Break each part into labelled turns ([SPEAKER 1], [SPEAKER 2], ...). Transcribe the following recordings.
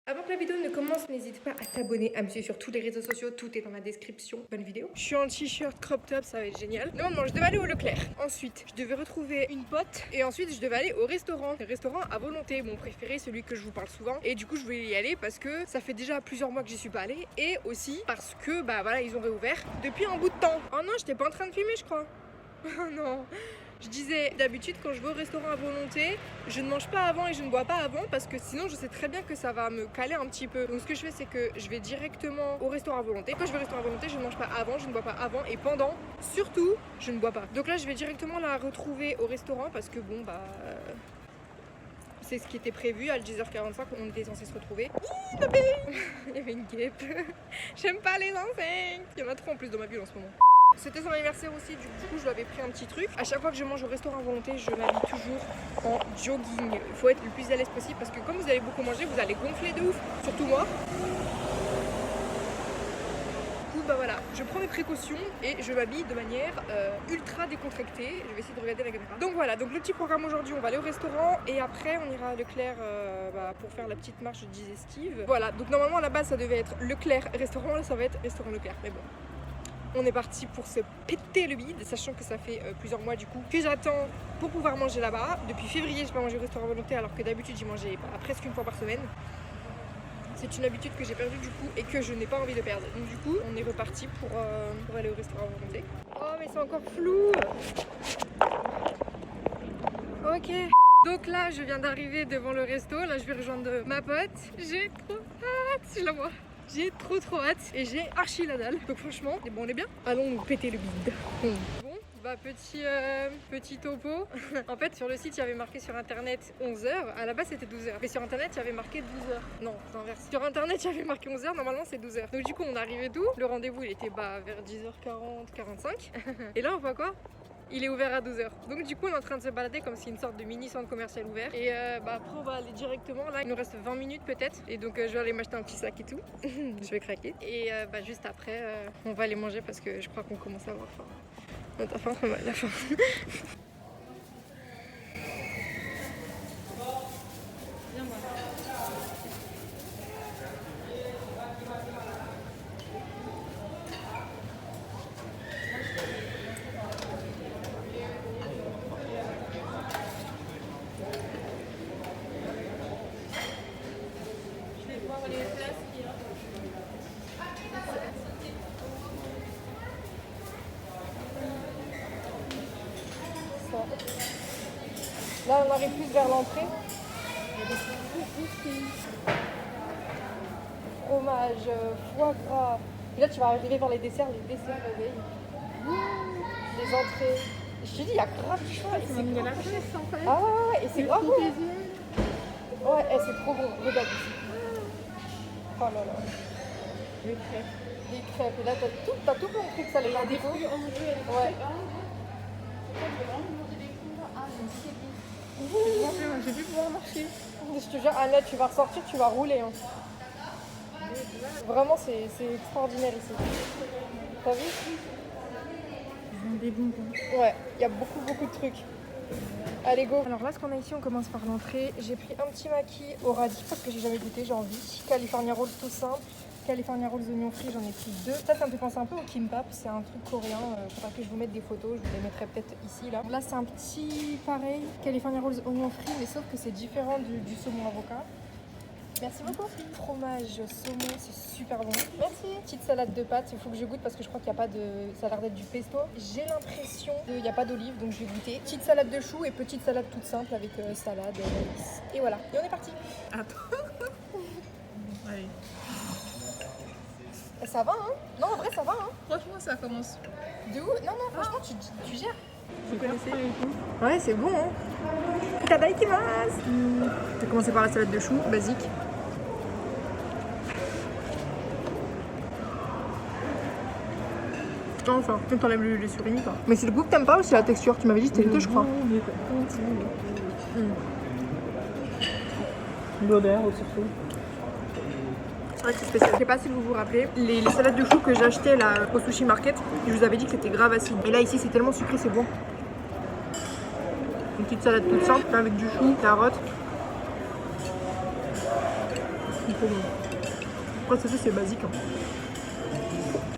[SPEAKER 1] Avant que la vidéo ne commence, n'hésite pas à t'abonner, à me suivre sur tous les réseaux sociaux, tout est dans la description. Bonne vidéo. Je suis en t-shirt crop top, ça va être génial. Normalement, je devais aller au Leclerc. Ensuite, je devais retrouver une pote. Et ensuite, je devais aller au restaurant. Le restaurant à volonté, mon préféré, celui que je vous parle souvent. Et du coup, je voulais y aller parce que ça fait déjà plusieurs mois que j'y suis pas allée. Et aussi parce que, bah voilà, ils ont réouvert depuis un bout de temps. Oh non, j'étais pas en train de filmer, je crois. Oh non. Je disais, d'habitude quand je vais au restaurant à volonté, je ne mange pas avant et je ne bois pas avant parce que sinon je sais très bien que ça va me caler un petit peu. Donc ce que je fais, c'est que je vais directement au restaurant à volonté. Quand je vais au restaurant à volonté, je ne mange pas avant, je ne bois pas avant et pendant, surtout, je ne bois pas. Donc là, je vais directement la retrouver au restaurant parce que bon, bah... c'est ce qui était prévu à 10h45, on était censé se retrouver. Il y avait une guêpe. J'aime pas les insectes. Il y en a trop en plus dans ma ville en ce moment. C'était son anniversaire aussi, du coup je lui avais pris un petit truc. À chaque fois que je mange au restaurant à volonté, je m'habille toujours en jogging. Il faut être le plus à l'aise possible parce que comme vous allez beaucoup manger, vous allez gonfler de ouf. Surtout moi. Du coup bah voilà, je prends mes précautions et je m'habille de manière ultra décontractée. Je vais essayer de regarder la caméra. Donc voilà, donc le petit programme aujourd'hui, on va aller au restaurant et après on ira à Leclerc pour faire la petite marche digestive. Voilà, donc normalement à la base ça devait être Leclerc restaurant, là ça va être restaurant Leclerc, mais bon. On est parti pour se péter le bide, sachant que ça fait plusieurs mois du coup que j'attends pour pouvoir manger là-bas. Depuis février, je vais manger au restaurant à volonté alors que d'habitude j'y mangeais presque une fois par semaine. C'est une habitude que j'ai perdue du coup et que je n'ai pas envie de perdre. Donc du coup, on est reparti pour aller au restaurant à volonté. Oh mais c'est encore flou. Ok. Donc là, je viens d'arriver devant le resto. Là, je vais rejoindre ma pote. J'ai trop hâte, je la vois. J'ai trop hâte et j'ai archi la dalle. Donc franchement, bon, on est bien. Allons nous péter le bide. Bon, bah petit topo. En fait, sur le site, il y avait marqué sur internet 11h. À la base, c'était 12h. Mais sur internet, il y avait marqué 12h. Non, c'est inverse. Sur internet, il y avait marqué 11h. Normalement, c'est 12h. Donc du coup, on est arrivé d'où? Le rendez-vous, il était vers 10h40, 45. Et là, on voit quoi? Il est ouvert à 12h. Donc du coup on est en train de se balader comme si une sorte de mini centre commercial ouvert. Et après on va aller directement. Là il nous reste 20 minutes peut-être. Et donc je vais aller m'acheter un petit sac et tout. Je vais craquer. Et juste après on va aller manger parce que je crois qu'on commence à avoir faim. On a faim, très mal la faim. Là on arrive plus vers l'entrée. Fromage, foie gras. Et là tu vas arriver vers les desserts réveillent. Les entrées. Je te dis, il y a grave du choix. Ah ouais, et c'est grave bon. Ouais, c'est trop bon. Regarde ici. Oh là là. Les crêpes. Et là t'as tout compris que ça les a des fruits en jeu. Ouais.
[SPEAKER 2] J'ai pu pouvoir marcher.
[SPEAKER 1] Je te jure, Annette, tu vas ressortir, tu vas rouler. Hein. Vraiment, c'est extraordinaire ici. T'as vu?
[SPEAKER 2] Ils ont des bonbons.
[SPEAKER 1] Ouais, il y a beaucoup de trucs. Allez, go. Alors là, ce qu'on a ici, on commence par l'entrée. J'ai pris un petit maquis au radis parce que j'ai jamais goûté, j'ai envie. California Rolls tout simple. California Rolls oignons frits, j'en ai pris 2. Ça me fait penser un peu au kimbap, c'est un truc coréen. Faudra que je vous mette des photos, je vous les mettrai peut-être ici, là. Là, c'est un petit pareil, California Rolls oignons frits, mais sauf que c'est différent du saumon avocat. Merci beaucoup. Fromage, saumon, c'est super bon. Merci. Petite salade de pâtes, il faut que je goûte parce que je crois qu'il n'y a pas de... Ça a l'air d'être du pesto. J'ai l'impression qu'il n'y a pas d'olive, donc je vais goûter. Petite salade de choux et petite salade toute simple avec salade, maïs. Et voilà, et on est parti.
[SPEAKER 2] Attends. Allez.
[SPEAKER 1] Ça va, hein? Non, en vrai, ça va, hein?
[SPEAKER 2] Franchement, ça commence.
[SPEAKER 1] De où? Non, franchement, tu gères.
[SPEAKER 2] Vous connaissez?
[SPEAKER 1] Ouais, c'est bon, hein? Itadakimasu! Je vais commencer par la salade de choux, basique. Enfin, tu t'enlèves les surimi, quoi. Mais c'est le goût que t'aimes pas ou c'est la texture? Tu m'avais dit que c'était les deux, je crois.
[SPEAKER 2] L'odeur, surtout.
[SPEAKER 1] C'est vrai que c'est spécial. Je sais pas si vous vous rappelez, les salades de choux que j'ai achetées là au sushi market, je vous avais dit que c'était grave acide. Et là ici c'est tellement sucré, c'est bon. Une petite salade toute simple avec du chou, carottes. C'est trop bon. Après, ça c'est basique. Hein.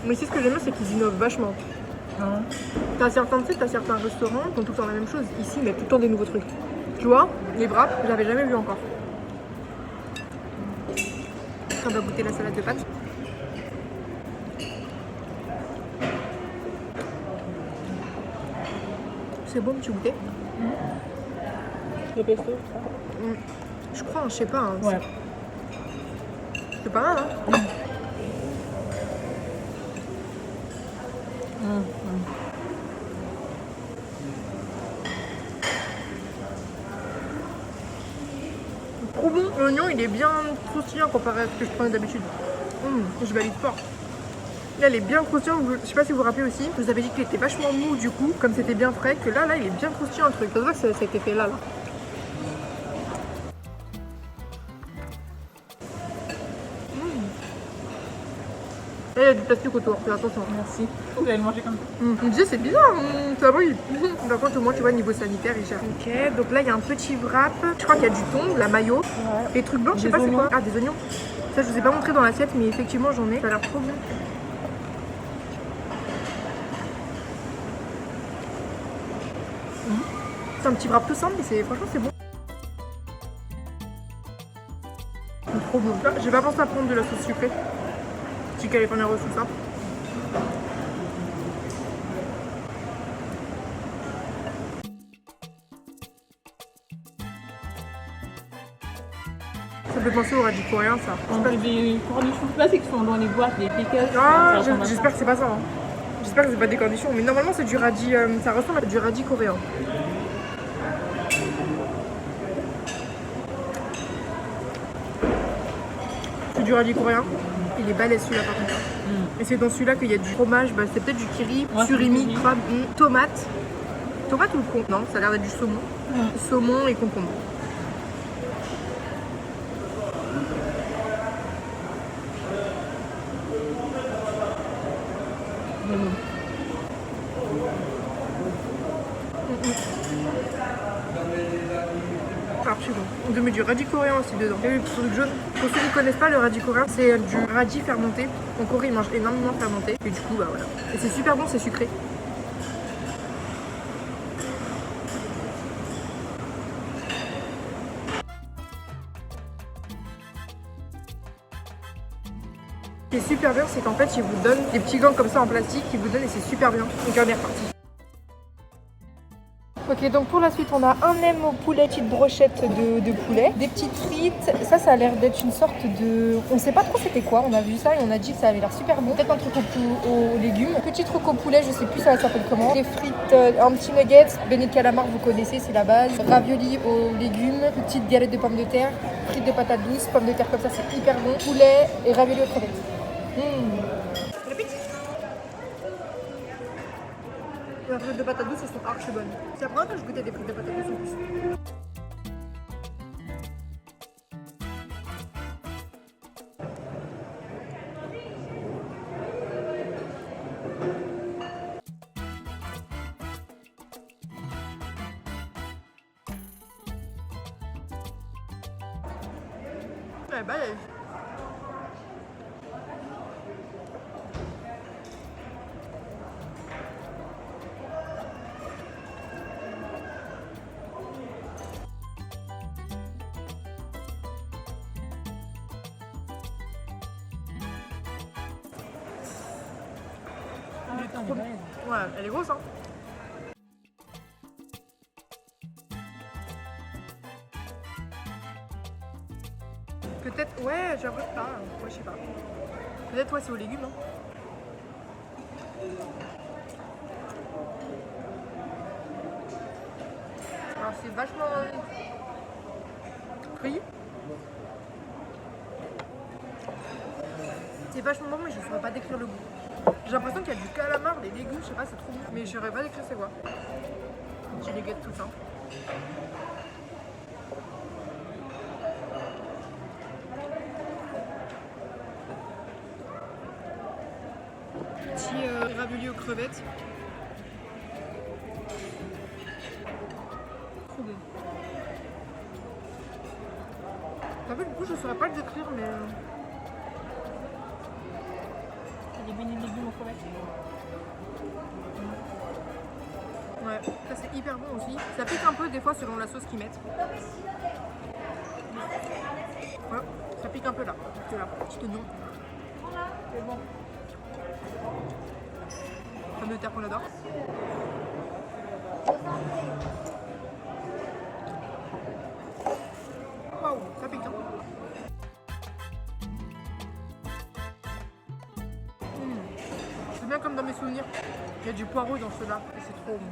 [SPEAKER 1] Mais ici, ce que j'aime bien, c'est qu'ils innovent vachement.
[SPEAKER 2] Ah.
[SPEAKER 1] T'as certains restaurants qui ont tout le temps la même chose. Ici, ils mettent tout le temps des nouveaux trucs. Tu vois, les wraps, j'avais jamais vu encore. On va goûter la salade de pâtes. C'est bon, tu goûtais?
[SPEAKER 2] Le pesto,
[SPEAKER 1] Je crois, je sais pas. Hein,
[SPEAKER 2] ouais.
[SPEAKER 1] c'est pas mal, hein? Trop bon. L'oignon, il est bien croustillant comparé à ce que je prenais d'habitude. Je valide fort. Là, il est bien croustillant. Je sais pas si vous vous rappelez aussi. Je vous avais dit qu'il était vachement mou du coup, comme c'était bien frais, que là, il est bien croustillant le truc. Ça se voit que ça a été fait là. Et il y a du plastique autour, fais attention.
[SPEAKER 2] Merci. Vous allez le manger comme ça.
[SPEAKER 1] Je me disais, c'est bizarre, ça brûle. Par contre, au moins, tu vois, niveau sanitaire, il gère. Ok, donc là, il y a un petit wrap. Je crois qu'il y a du thon, de la mayo.
[SPEAKER 2] Ouais.
[SPEAKER 1] Les trucs blancs, je sais
[SPEAKER 2] Des
[SPEAKER 1] pas c'est
[SPEAKER 2] oignons.
[SPEAKER 1] quoi. Ah, des oignons. Ça, je vous ai pas montré dans l'assiette, mais effectivement, j'en ai. Ça a l'air trop bon. C'est un petit wrap tout simple, mais franchement, c'est bon. C'est trop bon. J'ai pas pensé à prendre de la sauce sucrée. Petit california tout ça. Ça fait penser au radis coréen, ça.
[SPEAKER 2] On fait des cornichons classiques qui sont dans les boîtes, des pickles.
[SPEAKER 1] Ah, j'espère que c'est pas ça. Hein. J'espère que c'est pas des cornichons. Mais normalement, c'est du radis. Ça ressemble à du radis coréen. C'est du radis coréen. Il est balèze celui-là par contre. Et c'est dans celui-là qu'il y a du fromage. Bah, c'est peut-être du kiri,
[SPEAKER 2] Ouais,
[SPEAKER 1] surimi,
[SPEAKER 2] c'est du
[SPEAKER 1] crabe, tomate. Tomate ou concombre? Non, ça a l'air d'être du saumon. Saumon et concombre. Archi bon. On met du radis coréen aussi dedans. Et le truc jaune. Pour ceux qui ne connaissent pas, le radis coréen, c'est du radis fermenté. En Corée, ils mangent énormément fermenté. Et du coup, bah voilà. Et c'est super bon, c'est sucré. Ce qui est super bien, c'est qu'en fait, ils vous donnent des petits gants comme ça en plastique, ils vous donnent et c'est super bien. Donc on est reparti. Ok, donc pour la suite, on a un nem au poulet, petite brochette de poulet, des petites frites. Ça a l'air d'être une sorte de... On sait pas trop c'était quoi, on a vu ça et on a dit que ça avait l'air super bon. Peut-être un truc aux légumes. Petit truc au poulet, je sais plus ça s'appelle comment. Des frites, un petit nugget, béni de calamar, vous connaissez, c'est la base. Ravioli aux légumes, petite galette de pommes de terre, frites de patates douces, pommes de terre comme ça, c'est hyper bon. Poulet et ravioli aux crevettes. Les frites de patates douces, elles sont archi bonnes. C'est la première fois que je goûtais des frites de patates douces en plus. Ouais, balèze. Ouais, elle est grosse, hein. Peut-être, ouais, j'ai l'impression pas. Ouais, je sais pas. Peut-être, ouais, c'est aux légumes, hein. Alors, c'est vachement frit. C'est vachement bon, mais je ne saurais pas décrire le goût. J'ai l'impression qu'il y a du calamar, des légumes, je sais pas, c'est trop bon. Mais je saurais pas décrire c'est quoi. J'ai les guettes tout ça. Petit ravioli aux crevettes. Trop bon. T'as vu, du coup, je saurais pas le décrire, mais.
[SPEAKER 2] Des beignets de légumes aux crevettes.
[SPEAKER 1] Ouais, ça c'est hyper bon aussi. Ça pique un peu des fois selon la sauce qu'ils mettent. Ouais, ça pique un peu là. C'est là, petit oignon.
[SPEAKER 2] C'est bon.
[SPEAKER 1] Pomme de terre qu'on adore. Waouh, ça pique hein. C'est bien comme dans mes souvenirs. Il y a du poireau dans ceux-là et c'est trop bon.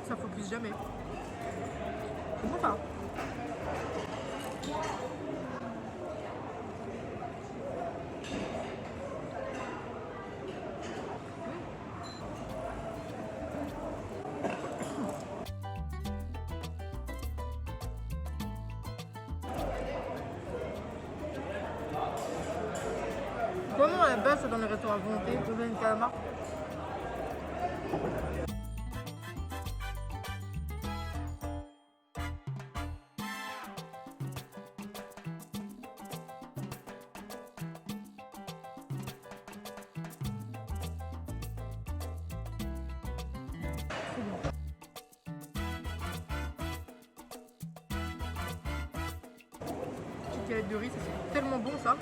[SPEAKER 1] Ça focus jamais. C'est bon ça. Vraiment à la base c'est dans les restaurants à volonté, le beigne de calamar. Petite galette de riz, ça c'est tellement bon ça.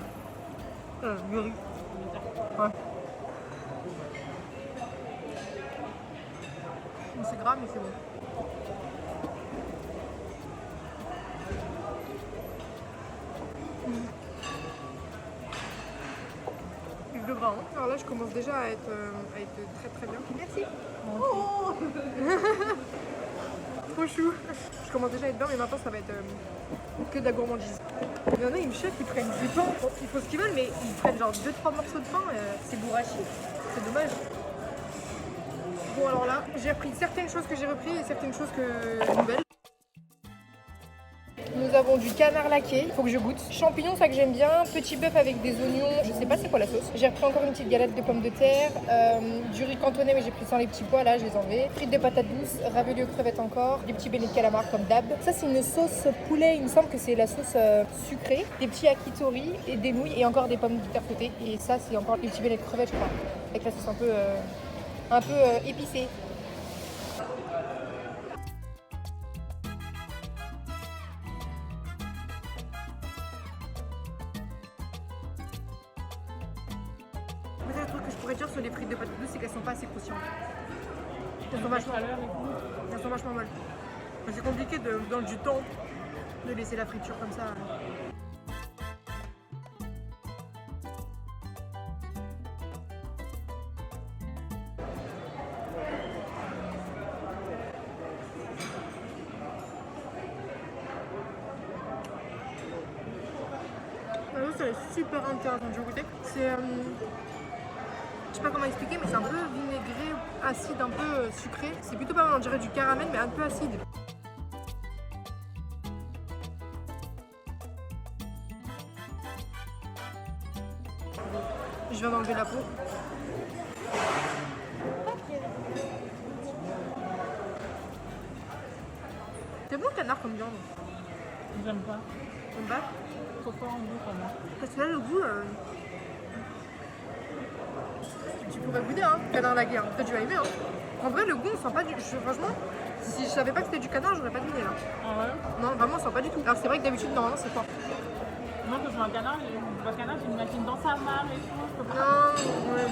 [SPEAKER 1] Du riz. Ouais. C'est gras mais c'est bon. Vive le gras hein. Alors là je commence déjà à être très très bien. Merci. Oh trop chou. Je commence déjà à être bien mais maintenant ça va être que de la gourmandise. Il y en a, ils me chefent, ils prennent du pain. Ils font ce qu'ils veulent mais ils prennent genre 2-3 morceaux de pain. C'est bourraché. C'est dommage. Bon alors là, j'ai repris certaines choses que j'ai repris et certaines choses que nouvelles. Nous avons du canard laqué, il faut que je goûte. Champignons, ça que j'aime bien. Petit bœuf avec des oignons, je sais pas c'est quoi la sauce. J'ai repris encore une petite galette de pommes de terre. Du riz cantonais, mais j'ai pris sans les petits pois, là je les ai enlevés. Frites de patates douces, ravioli aux crevettes encore. Des petits beignets de calamar comme d'hab. Ça c'est une sauce poulet, il me semble que c'est la sauce sucrée. Des petits akitori et des nouilles et encore des pommes de terre sautées. Et ça c'est encore des petits beignets de crevettes je crois. Avec la sauce un peu épicée. Peut-être le truc que je pourrais dire sur les frites de patates douces, c'est qu'elles sont pas assez croustillantes. Elles sont vachement molles. C'est compliqué dans du temps de laisser la friture comme ça. La sauce elle est super intéressante, je vais goûter. C'est je sais pas comment expliquer mais c'est un peu vinaigré, acide, un peu sucré. C'est plutôt pas mal, on dirait du caramel mais un peu acide. Je viens d'enlever la peau. C'est bon le canard comme viande.
[SPEAKER 2] J'aime pas.
[SPEAKER 1] J'aime pas.
[SPEAKER 2] Trop fort en goût pour moi.
[SPEAKER 1] Parce que là le goût, tu pourrais goûter hein, canard laqué, hein. Toi tu vas aimer hein. En vrai le goût on sent pas du... franchement, si je savais pas que c'était du canard j'aurais pas deviné là.
[SPEAKER 2] Ah ouais?
[SPEAKER 1] Non vraiment on sent pas du tout. Alors c'est vrai que d'habitude normalement c'est fort.
[SPEAKER 2] Moi quand je vois un canard, je m'imagine dans sa mare et tout, je peux pas.
[SPEAKER 1] Non, ouais.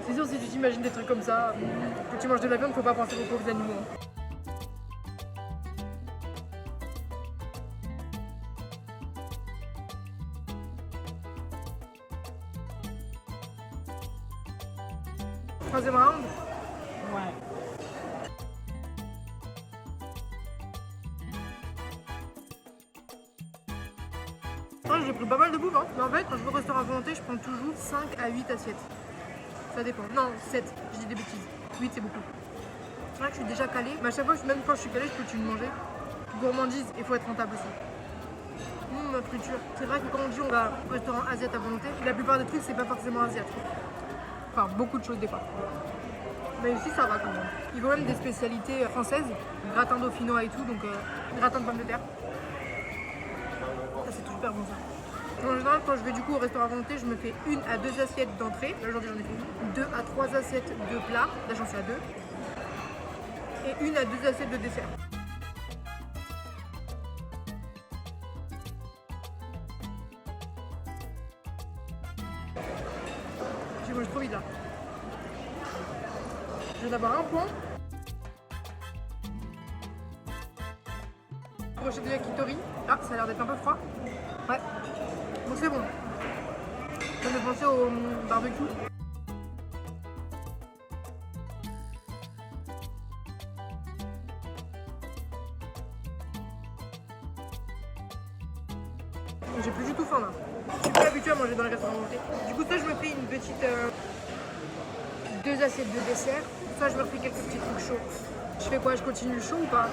[SPEAKER 1] C'est sûr si tu t'imagines des trucs comme ça, que tu manges de la viande, faut pas penser aux pauvres animaux. Troisième round.
[SPEAKER 2] Ouais.
[SPEAKER 1] Ouais, j'ai pris pas mal de bouffe hein. Mais en fait quand je vais au restaurant à volonté je prends toujours 5 à 8 assiettes. Ça dépend. Non 7, je dis des bêtises. 8 c'est beaucoup. C'est vrai que je suis déjà calée, mais à chaque fois, même quand je suis calée, je peux me manger. Gourmandise, il faut être rentable aussi. Ma friture. C'est vrai que quand on dit on va au restaurant asiatique à volonté, la plupart des trucs c'est pas forcément asiatique. Enfin beaucoup de choses des fois. Mais ici ça va quand même. Ils ont même des spécialités françaises, gratin dauphinois et tout, donc gratin de pommes de terre. Ça c'est super bon ça. En général quand je vais du coup au restaurant à volonté, je me fais 1 à 2 assiettes d'entrée. Là aujourd'hui j'en ai fait 2 à 3 assiettes de plat. Là j'en suis à 2. Et 1 à 2 assiettes de dessert. Je mange trop vite là. Je viens d'avoir un point. Crochet de yakitori. Ah, ça a l'air d'être un peu froid. Ouais. Bon, c'est bon. Je viens de penser au barbecue. J'ai plus du tout faim là. Je suis pas habituée à manger dans les restaurants montés. Du coup, ça, je me fais une petite 2 assiettes de dessert. Ça, je me refais quelques petits trucs chauds. Je fais quoi? Je continue le chaud ou pas?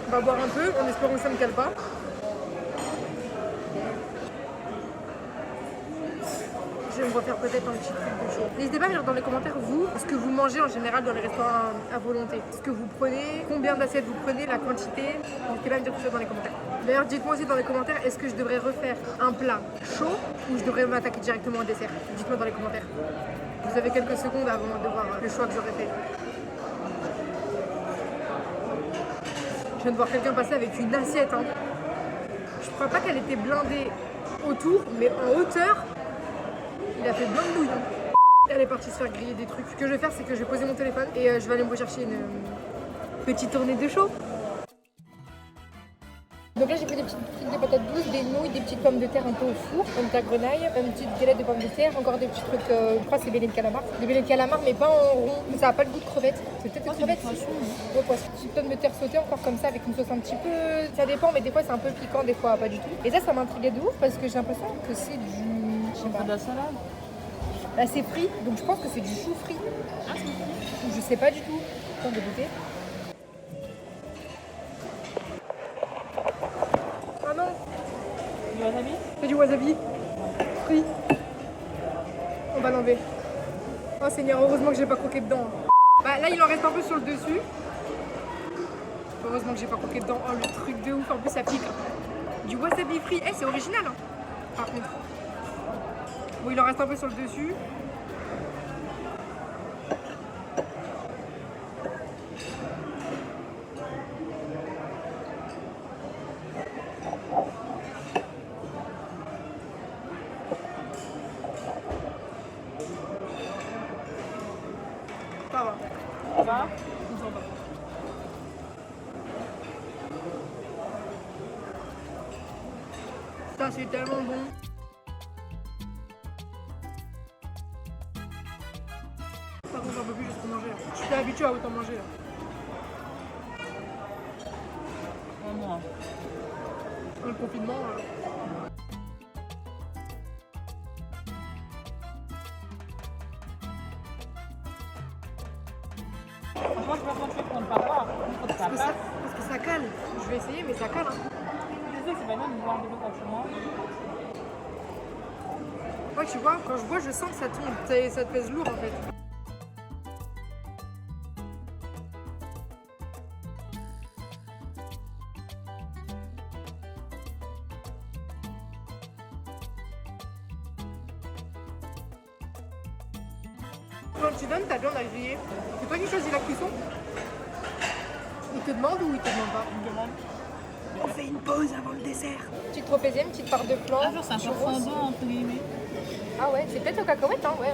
[SPEAKER 1] On va boire un peu en espérant que ça ne cale pas. Je vais me refaire peut-être un petit truc de chaud. N'hésitez pas à me dire dans les commentaires, vous, ce que vous mangez en général dans les restaurants à volonté. Ce que vous prenez, combien d'assiettes vous prenez, la quantité. N'hésitez pas à me dire tout ça dans les commentaires. D'ailleurs, dites-moi aussi dans les commentaires, est-ce que je devrais refaire un plat chaud ou je devrais m'attaquer directement au dessert? Dites-moi dans les commentaires. Vous avez quelques secondes avant de voir le choix que j'aurais fait. Je viens de voir quelqu'un passer avec une assiette. Hein. Je crois pas qu'elle était blindée autour, mais en hauteur, il a fait plein de bouillon. Elle est partie se faire griller des trucs. Ce que je vais faire, c'est que je vais poser mon téléphone et je vais aller me rechercher une petite tournée de chaud. Donc là j'ai pris des petites frites de patates douces, des nouilles, des petites pommes de terre un peu au four, une ta grenaille, une petite galette de pommes de terre, encore des petits trucs, je crois que c'est bélé de calamar. Des bélés de calamar mais pas en rond, ça n'a pas le goût de crevette. C'est peut-être des crevettes. Ouais, poisson. Petite pomme de terre sautée encore comme ça avec une sauce un petit peu, ça dépend mais des fois c'est un peu piquant, des fois pas du tout. Et ça m'intriguait de ouf parce que j'ai l'impression que c'est du... je sais pas.
[SPEAKER 2] De la salade.
[SPEAKER 1] Là c'est frit, donc je pense que c'est du chou frit.
[SPEAKER 2] Ah, c'est frit.
[SPEAKER 1] Ou je sais pas du tout. Attends de goûter. Ah non,
[SPEAKER 2] Du wasabi.
[SPEAKER 1] c'est du wasabi. Frit. On va l'enlever. Oh Seigneur, heureusement que j'ai pas croqué dedans. Bah là il en reste un peu sur le dessus. Heureusement que j'ai pas croqué dedans. Oh le truc de ouf, en plus ça pique. Du wasabi frit. Eh c'est original hein. Par contre. Bon il en reste un peu sur le dessus. Ça va.
[SPEAKER 2] Ça va.
[SPEAKER 1] On s'en va. Ça c'est tellement bon. Par contre j'en peux plus juste pour manger là. Je suis habituée à autant manger là.
[SPEAKER 2] Oh, non.
[SPEAKER 1] Le confinement.
[SPEAKER 2] Franchement, je sais pas comment tu fais pour ne pas boire. Faut que ça
[SPEAKER 1] Parce que, ça,
[SPEAKER 2] passe.
[SPEAKER 1] parce que ça cale. Je vais essayer mais ça cale. Hein.
[SPEAKER 2] Tu sais que c'est pas bien de boire de l'eau quand tu manges.
[SPEAKER 1] Ouais tu vois, quand je bois je sens que ça tombe. Ça te pèse lourd en fait. Quand tu donnes ta viande à griller, c'est toi qui choisis la cuisson? Il te demande ou il te demande pas?
[SPEAKER 2] Je me demande.
[SPEAKER 1] On fait une pause avant le dessert. Petite tropézienne, petite part de flan.
[SPEAKER 2] Ah, genre, c'est un peu fondant entre guillemets.
[SPEAKER 1] Ah ouais, c'est peut-être aux cacahuètes, hein, ouais.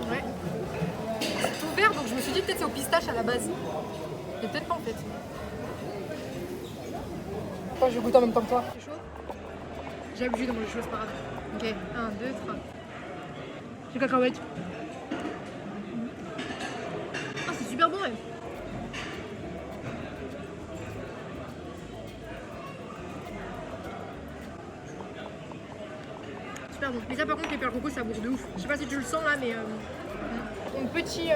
[SPEAKER 1] Ouais. C'est tout vert, donc je me suis dit peut-être c'est au pistache à la base. Mais peut-être pas en fait. Attends, je goûte en même temps que toi. C'est chaud? J'ai l'habitude de manger chaud, c'est pas grave. Ok, 1, 2, 3. C'est cacahuètes. Ah, c'est super bon, ouais. Super bon. Mais ça, par contre, les perles coco, ça bourre de ouf. Je sais pas si tu le sens là, mais. un petit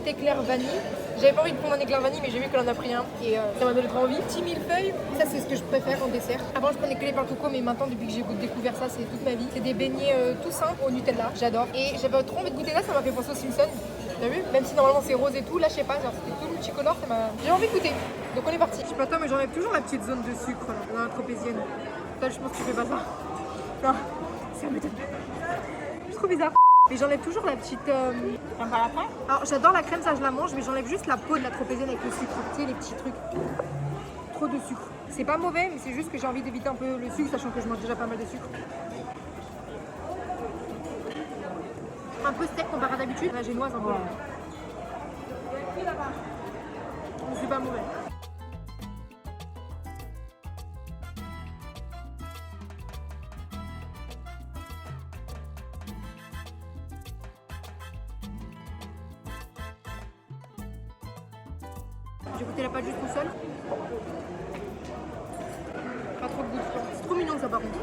[SPEAKER 1] éclair vanille. J'avais pas envie de prendre un éclair vanille, mais j'ai vu qu'elle en a pris un et ça m'a donné trop envie. Petit millefeuille, ça c'est ce que je préfère en dessert. Avant je prenais que les pains coco, mais maintenant depuis que j'ai découvert ça, c'est toute ma vie. C'est des beignets tout simples au Nutella, j'adore. Et j'avais trop envie de goûter là, ça m'a fait penser aux Simpsons. T'as vu? Même si normalement c'est rose et tout, là je sais pas, genre c'était tout multicolore, j'ai envie de goûter. Donc on est parti. Je sais pas toi, mais j'enlève toujours la petite zone de sucre là, dans la tropézienne. Toi je pense que tu fais pas ça. Non, ça me donne. C'est trop bizarre. Mais j'enlève toujours la petite.
[SPEAKER 2] T'aimes pas la crème?
[SPEAKER 1] Alors j'adore la crème, ça je la mange, mais j'enlève juste la peau de la tropézienne avec le sucre. Tu sais, les petits trucs. Trop de sucre. C'est pas mauvais, mais c'est juste que j'ai envie d'éviter un peu le sucre, sachant que je mange déjà pas mal de sucre. Un peu sec comparé à d'habitude. La génoise un peu. Mais c'est pas mauvais. J'ai goûté la pâte juste tout seul. Pas trop de goût. C'est trop mignon ça par contre.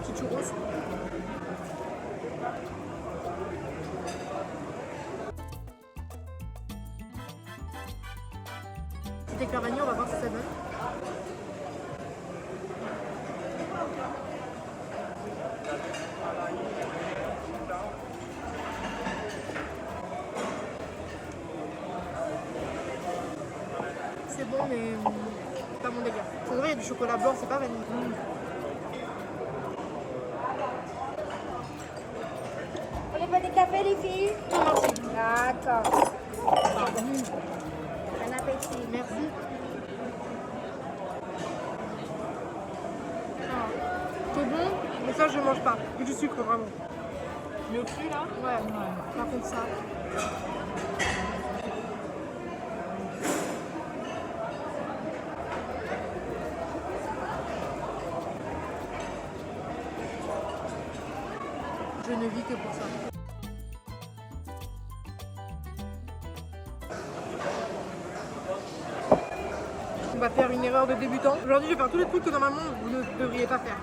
[SPEAKER 1] Petit churros. Petit éclair vanille, on va voir si ça donne. C'est bon, mais c'est pas mon délire. C'est vrai, il y a du chocolat blanc, c'est pas vanille.
[SPEAKER 3] Vous voulez pas des cafés, les filles?
[SPEAKER 1] Non, merci.
[SPEAKER 3] D'accord. Bon appétit.
[SPEAKER 1] Merci. Ah, c'est bon, mais ça je mange pas. C'est du sucre vraiment.
[SPEAKER 2] Le cru là?
[SPEAKER 1] Ouais. Par contre ça. Je ne vis que pour ça. On va faire une erreur de débutant. Aujourd'hui, je vais faire tous les trucs que normalement vous ne devriez pas faire.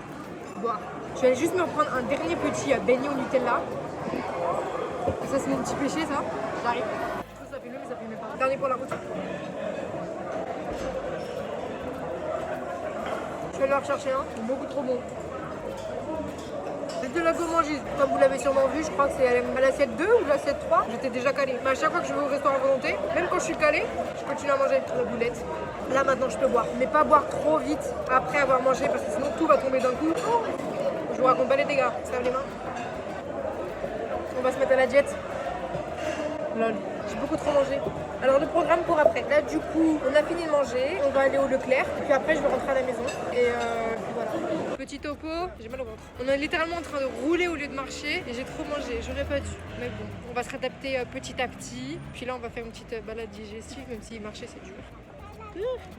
[SPEAKER 1] Boire. Je vais juste me prendre un dernier petit beignet au Nutella. Et ça, c'est mon petit péché, ça. J'arrive. Ça fait mieux, mais ça fait même pas. Dernier pour la route. Je vais leur chercher un. C'est beaucoup trop bon. C'est de la gourmandise. Comme vous l'avez sûrement vu, je crois que c'est à l'assiette 2 ou l'assiette 3. J'étais déjà calée. Mais à chaque fois que je vais au restaurant volonté, même quand je suis calée, je continue à manger la boulette. Là maintenant je peux boire, mais pas boire trop vite après avoir mangé parce que sinon tout va tomber d'un coup. Je vous raconte pas les dégâts. Serve les mains. On va se mettre à la diète. Lol. J'ai beaucoup trop mangé. Alors le programme pour après. Là du coup, on a fini de manger. On va aller au Leclerc. Et puis après je vais rentrer à la maison. Et puis voilà. Petit topo, j'ai mal au ventre. On est littéralement en train de rouler au lieu de marcher. Et j'ai trop mangé. J'aurais pas dû. Mais bon, on va se réadapter petit à petit. Puis là on va faire une petite balade digestive. Même si marcher c'est dur.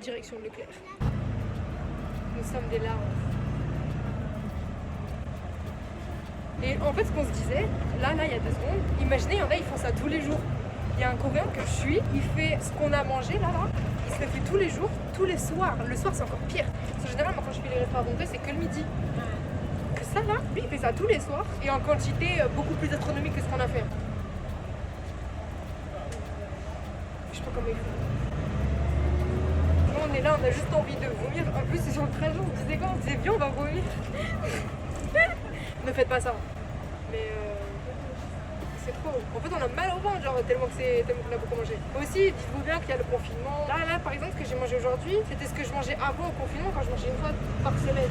[SPEAKER 1] Direction de Leclerc. Nous sommes des larves. Et en fait, ce qu'on se disait, là, il y a 2 secondes, imaginez, il y en a, ils font ça tous les jours. Il y a un Coréen que je suis, il fait ce qu'on a mangé là, il se le fait tous les jours, tous les soirs. Le soir, c'est encore pire. Parce que généralement, quand je fais les restaurants volontés, c'est que le midi. Que ça, là, lui, il fait ça tous les soirs et en quantité beaucoup plus astronomique que ce qu'on a fait. Je sais pas comment il fait. On est là, on a juste envie de vomir. En plus, c'est sur le trajet, on se disait quoi? On se disait viens, on va vomir. Ne faites pas ça. Mais c'est trop. En fait, on a mal au ventre, genre tellement qu'on a beaucoup mangé. Aussi, dites-vous bien qu'il y a le confinement. Là, par exemple, ce que j'ai mangé aujourd'hui, c'était ce que je mangeais avant au confinement quand je mangeais une fois par semaine.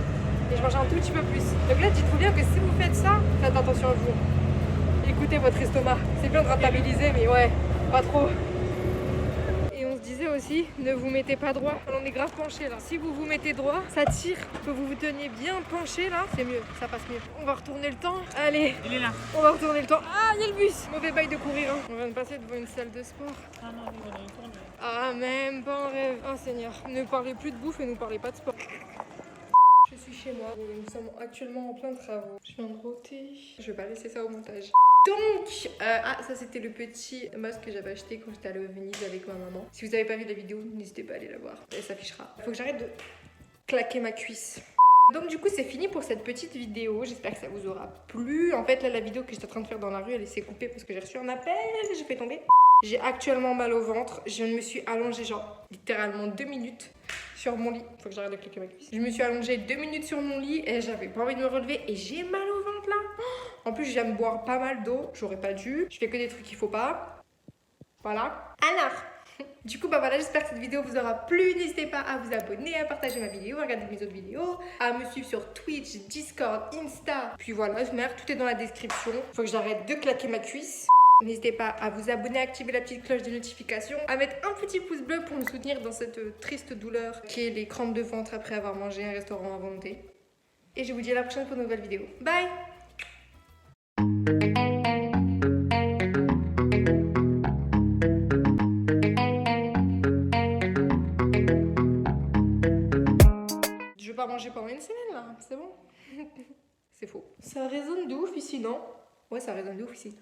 [SPEAKER 1] Et je mangeais un tout petit peu plus. Donc là, dites-vous bien que si vous faites ça, faites attention à vous. Écoutez votre estomac. C'est bien de rentabiliser, mais ouais, pas trop. Disais aussi, ne vous mettez pas droit. On est grave penché là. Si vous vous mettez droit, ça tire. Que vous vous teniez bien penché là, c'est mieux, ça passe mieux. On va retourner le temps. Allez,
[SPEAKER 2] Il est là.
[SPEAKER 1] on va retourner le temps. Ah, il y a le bus. Mauvais bail de courir. Hein. On vient de passer devant une salle de sport.
[SPEAKER 2] Ah non, il va aller tourner.
[SPEAKER 1] Ah, même pas en rêve. Ah Seigneur, ne parlez plus de bouffe et ne parlez pas de sport. Je suis chez moi. Nous sommes actuellement en plein travaux. Je viens de rôter. Je vais pas laisser ça au montage. Donc, ça c'était le petit masque que j'avais acheté quand j'étais allée au Venise avec ma maman. Si vous n'avez pas vu la vidéo, n'hésitez pas à aller la voir. Elle s'affichera. Il faut que j'arrête de claquer ma cuisse. Donc du coup c'est fini pour cette petite vidéo, j'espère que ça vous aura plu. En fait là la vidéo que j'étais en train de faire dans la rue elle s'est coupée parce que j'ai reçu un appel, j'ai fait tomber. J'ai actuellement mal au ventre, je me suis allongée genre littéralement 2 minutes sur mon lit. Faut que j'arrête de cliquer ma cuisse. Je me suis allongée 2 minutes sur mon lit et j'avais pas envie de me relever et j'ai mal au ventre là. En plus je viens de boire pas mal d'eau, j'aurais pas dû. Je fais que des trucs qu'il faut pas. Voilà. Alors du coup, bah voilà, j'espère que cette vidéo vous aura plu. N'hésitez pas à vous abonner, à partager ma vidéo, à regarder mes autres vidéos, à me suivre sur Twitch, Discord, Insta. Puis voilà, merde, tout est dans la description. Faut que j'arrête de claquer ma cuisse. N'hésitez pas à vous abonner, à activer la petite cloche de notification, à mettre un petit pouce bleu pour me soutenir dans cette triste douleur qui est les crampes de ventre après avoir mangé un restaurant à volonté. Et je vous dis à la prochaine pour une nouvelle vidéo. Bye! Je vais pas manger pendant une semaine là, c'est bon? C'est faux. Ça résonne de ouf ici, non? Ouais, ça résonne de ouf ici.